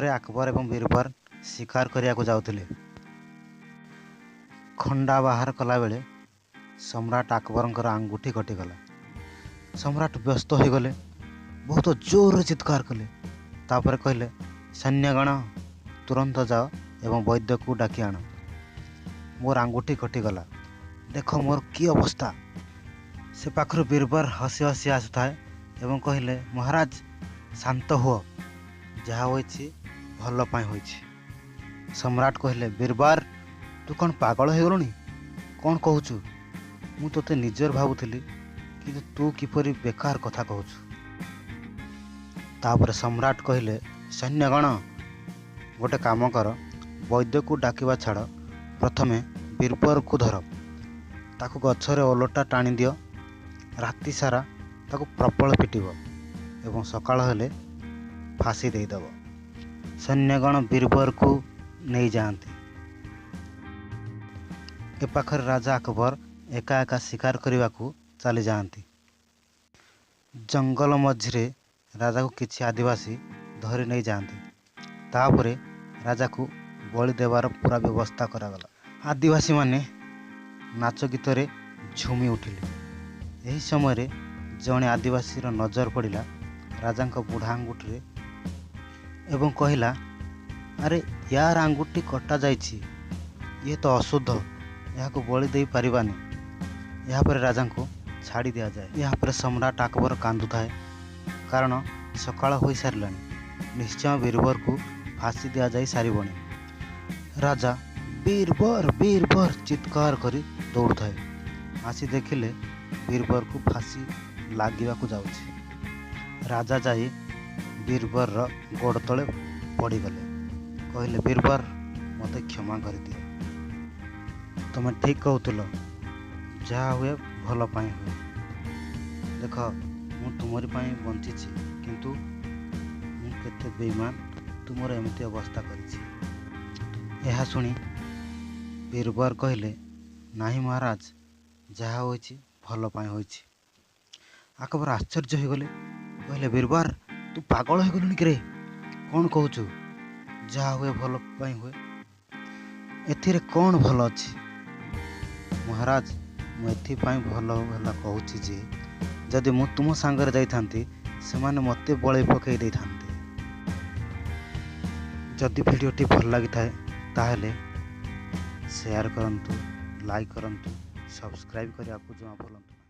ଥରେ ଆକବର ଏବଂ ବୀରବର ଶିକାର କରିବାକୁ ଯାଉଥିଲେ। ଖଣ୍ଡା ବାହାର କଲାବେଳେ ସମ୍ରାଟ ଆକବରଙ୍କର ଆଙ୍ଗୁଠି କଟିଗଲା। ସମ୍ରାଟ ବ୍ୟସ୍ତ ହୋଇଗଲେ, ବହୁତ ଜୋରରେ ଚିତ୍କାର କଲେ। ତାପରେ କହିଲେ, ସୈନ୍ୟଗଣ ତୁରନ୍ତ ଯାଅ ଏବଂ ବୈଦ୍ୟକୁ ଡାକି ଆଣ। ମୋର ଆଙ୍ଗୁଠି କଟିଗଲା, ଦେଖ ମୋର କି ଅବସ୍ଥା। ସେ ପାଖରୁ ବୀରବର ହସି ହସି ଆସୁଥାଏ ଏବଂ କହିଲେ, ମହାରାଜ ଶାନ୍ତ ହୁଅ, ଯାହା ହୋଇଛି ଭଲ ପାଇଁ ହୋଇଛି। ସମ୍ରାଟ କହିଲେ, ବୀରବର ତୁ କ'ଣ ପାଗଳ ହୋଇଗଲୁଣି? କ'ଣ କହୁଛୁ? ମୁଁ ତୋତେ ନିଜର ଭାବୁଥିଲି, କିନ୍ତୁ ତୁ କିପରି ବେକାର କଥା କହୁଛୁ। ତାପରେ ସମ୍ରାଟ କହିଲେ, ସୈନ୍ୟଗଣ ଗୋଟେ କାମ କର, ବୈଦ୍ୟକୁ ଡାକିବା ଛାଡ଼, ପ୍ରଥମେ ବୀରବରକୁ ଧର, ତାକୁ ଗଛରେ ଓଲଟା ଟାଣି ଦିଅ, ରାତି ସାରା ତାକୁ ପ୍ରବଳ ପିଟିବ ଏବଂ ସକାଳ ହେଲେ ଫାଶୀ ଦେଇଦେବ। ସୈନ୍ୟଗଣ ବୀରବରକୁ ନେଇଯାଆନ୍ତି। ଏ ପାଖରେ ରାଜା ଆକବର ଏକା ଏକା ଶିକାର କରିବାକୁ ଚାଲିଯାଆନ୍ତି। ଜଙ୍ଗଲ ମଝିରେ ରାଜାକୁ କିଛି ଆଦିବାସୀ ଧରି ନେଇଯାଆନ୍ତି। ତାପରେ ରାଜାକୁ ବଳି ଦେବାର ପୁରା ବ୍ୟବସ୍ଥା କରାଗଲା। ଆଦିବାସୀମାନେ ନାଚ ଗୀତରେ ଝୁମି ଉଠିଲେ। ଏହି ସମୟରେ ଜଣେ ଆଦିବାସୀର ନଜର ପଡ଼ିଲା ରାଜାଙ୍କ ବୁଢ଼ା ଆଙ୍ଗୁଠିରେ ଏବଂ କହିଲା, ଆରେ ୟାର ଆଙ୍ଗୁଠି କଟା ଯାଇଛି, ଇଏ ତ ଅଶୁଦ୍ଧ, ଏହାକୁ ବଳି ଦେଇପାରିବାନି। ଏହାପରେ ରାଜାଙ୍କୁ ଛାଡ଼ି ଦିଆଯାଏ। ଏହାପରେ ସମ୍ରାଟ ଆକବର କାନ୍ଦୁଥାଏ, କାରଣ ସକାଳ ହୋଇସାରିଲାଣି, ନିଶ୍ଚୟ ବୀରବରକୁ ଫାଶୀ ଦିଆଯାଇ ସାରିବଣି। ରାଜା ବୀରବର ବୀରବର ଚିତ୍କାର କରି ଦୌଡ଼ୁଥାଏ। ଆସି ଦେଖିଲେ ବୀରବରକୁ ଫାଶୀ ଲାଗିବାକୁ ଯାଉଛି। ରାଜା ଯାଇ ବୀରବରର ଗୋଡ଼ ତଳେ ପଡ଼ିଗଲେ। କହିଲେ, ବୀରବର ମୋତେ କ୍ଷମା କରିଦିଅ, ତୁମେ ଠିକ୍ କହୁଥିଲ, ଯାହା ହୁଏ ଭଲ ପାଇଁ ହୁଏ। ଦେଖ ମୁଁ ତୁମରି ପାଇଁ ବଞ୍ଚିଛି, କିନ୍ତୁ ମୁଁ କେତେ ବେଇମାନ, ତୁମର ଏମିତି ଅବସ୍ଥା କରିଛି। ଏହା ଶୁଣି ବୀରବର କହିଲେ, ନାହିଁ ମହାରାଜ, ଯାହା ହୋଇଛି ଭଲ ପାଇଁ ହୋଇଛି। ଆକବର ଆଶ୍ଚର୍ଯ୍ୟ ହୋଇଗଲେ, କହିଲେ, ବୀରବର ତୁ ପାଗଳ ହୋଇଗଲୁଣି କିରେ? କ'ଣ କହୁଛୁ? ଯାହା ହୁଏ ଭଲ ପାଇଁ ହୁଏ, ଏଥିରେ କ'ଣ ଭଲ ଅଛି? ମହାରାଜ ମୁଁ ଏଥିପାଇଁ ଭଲ ହେଲା କହୁଛି ଯେ, ଯଦି ମୁଁ ତୁମ ସାଙ୍ଗରେ ଯାଇଥାନ୍ତି, ସେମାନେ ମୋତେ ବଳି ପକାଇ ଦେଇଥାନ୍ତେ। ଯଦି ଭିଡ଼ିଓଟି ଭଲ ଲାଗିଥାଏ ତାହେଲେ ସେୟାର କରନ୍ତୁ, ଲାଇକ୍ କରନ୍ତୁ, ସବସ୍କ୍ରାଇବ୍ କରିବାକୁ ଜମା ଭୁଲନ୍ତୁ ନାହିଁ।